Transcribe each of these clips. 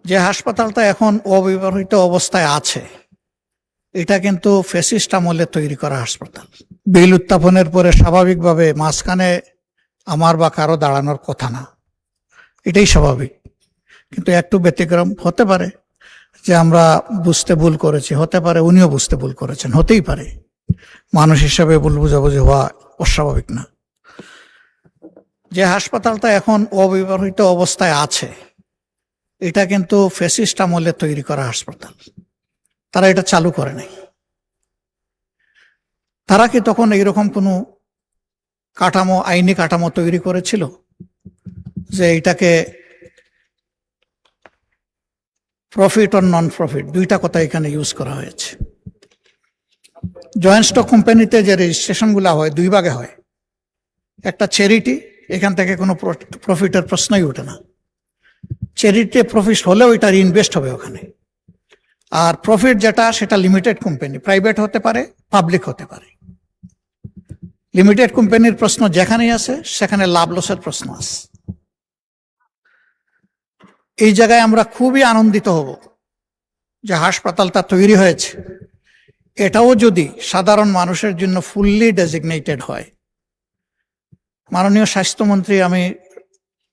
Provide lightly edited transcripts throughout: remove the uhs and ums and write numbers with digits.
যে হাসপাতালটা এখন অব্যবহৃত অবস্থায় আছে এটা কিন্তু ফ্যাসিস্ট আমলে তৈরি করা হাসপাতাল। বিল উত্থাপনের পরে স্বাভাবিকভাবে মাঝখানে আমার বা কারো দাঁড়ানোর কথা না, এটাই স্বাভাবিক। কিন্তু একটু ব্যতিক্রম হতে পারে যে আমরা বুঝতে ভুল করেছি, হতে পারে উনিও বুঝতে ভুল করেছেন, হতেই পারে। মানুষ হিসাবে ভুল বুঝাবুঝি হওয়া অস্বাভাবিক না। যে হাসপাতালটা এখন অব্যবহৃত অবস্থায় আছে এটা কিন্তু ফ্যাসিস্ট আমলে তৈরি করা হাসপাতাল। তারা এটা চালু করে নাই। তারা কি তখন এইরকম কোনো কাঠামো, আইনি কাঠামো তৈরি করেছিল যে এটাকে প্রফিট অর নন প্রফিট, দুইটা কথা এখানে ইউজ করা হয়েছে। জয়েন্ট স্টক কোম্পানিতে যে রেজিস্ট্রেশনগুলো হয় দুই ভাগে হয়, একটা চ্যারিটি, এখান থেকে কোনো প্রফিটের প্রশ্নই ওঠে না। চ্যারিটি প্রফিট হলেও এটা ইনভেস্ট হবে ওখানে। আর প্রফিট যেটা সেটা লিমিটেড কোম্পানি, প্রাইভেট হতে পারে, পাবলিক হতে পারে। লিমিটেড কোম্পানির প্রশ্ন যেখানেই আছে সেখানে লাভ লসের প্রশ্ন আছে। এই জায়গায় আমরা খুবই আনন্দিত হব যে হাসপাতালটা তৈরি হয়েছে, এটাও যদি সাধারণ মানুষের জন্য ফুললি ডেজিগনেটেড হয়। মাননীয় স্বাস্থ্যমন্ত্রী, আমি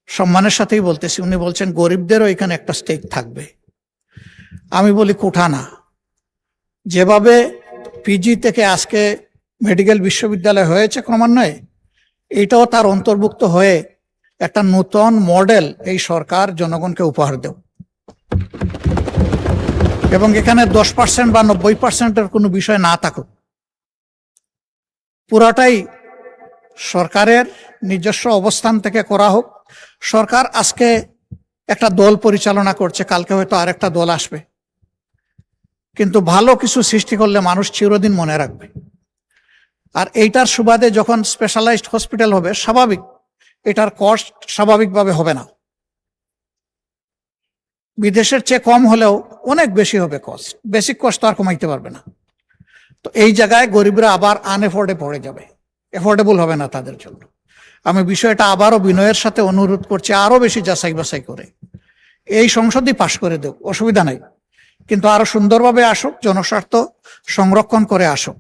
সম্মানের সাথেই বলতেছি, উনি বলছেন গরিবদেরও এখানে একটা স্টেক থাকবে। আমি বলি কোঠা না। যেভাবে পিজি থেকে আজকে মেডিকেল বিশ্ববিদ্যালয় হয়েছে ক্রমান্বয়ে, এটাও তার অন্তর্ভুক্ত হয়ে একটা নতুন মডেল এই সরকার জনগণকে উপহার দেব। এবং এখানে 10% বা 90%-এর কোনো বিষয় না থাকুক, পুরাটাই সরকারের নিজস্ব অবস্থান থেকে করা হোক। সরকার আজকে একটা দল পরিচালনা করছে, কালকে হয়তো আরেকটা দল আসবে, কিন্তু ভালো কিছু সৃষ্টি করলে মানুষ চিরদিন মনে রাখবে। আর এইটার সুবাদে যখন স্পেশালাইজড হসপিটাল হবে, স্বাভাবিক এটার কস্ট স্বাভাবিকভাবে হবে না, বিদেশের চেয়ে কম হলেও অনেক বেশি হবে কস্ট। বেসিক কস্ট তো আর কমাইতে পারবে না। তো এই জায়গায় গরিবরা আবার আনএফোর্ডে পড়ে যাবে, এফোর্ডেবল হবে না তাদের জন্য। আমি বিষয়টা আবারও বিনয়ের সাথে অনুরোধ করছি, আরো বেশি যাচাই বাছাই করে এই সংসদই পাশ করে দেব, অসুবিধা নাই, কিন্তু আরো সুন্দরভাবে আসুক, জনস্বার্থ সংরক্ষণ করে আসুক।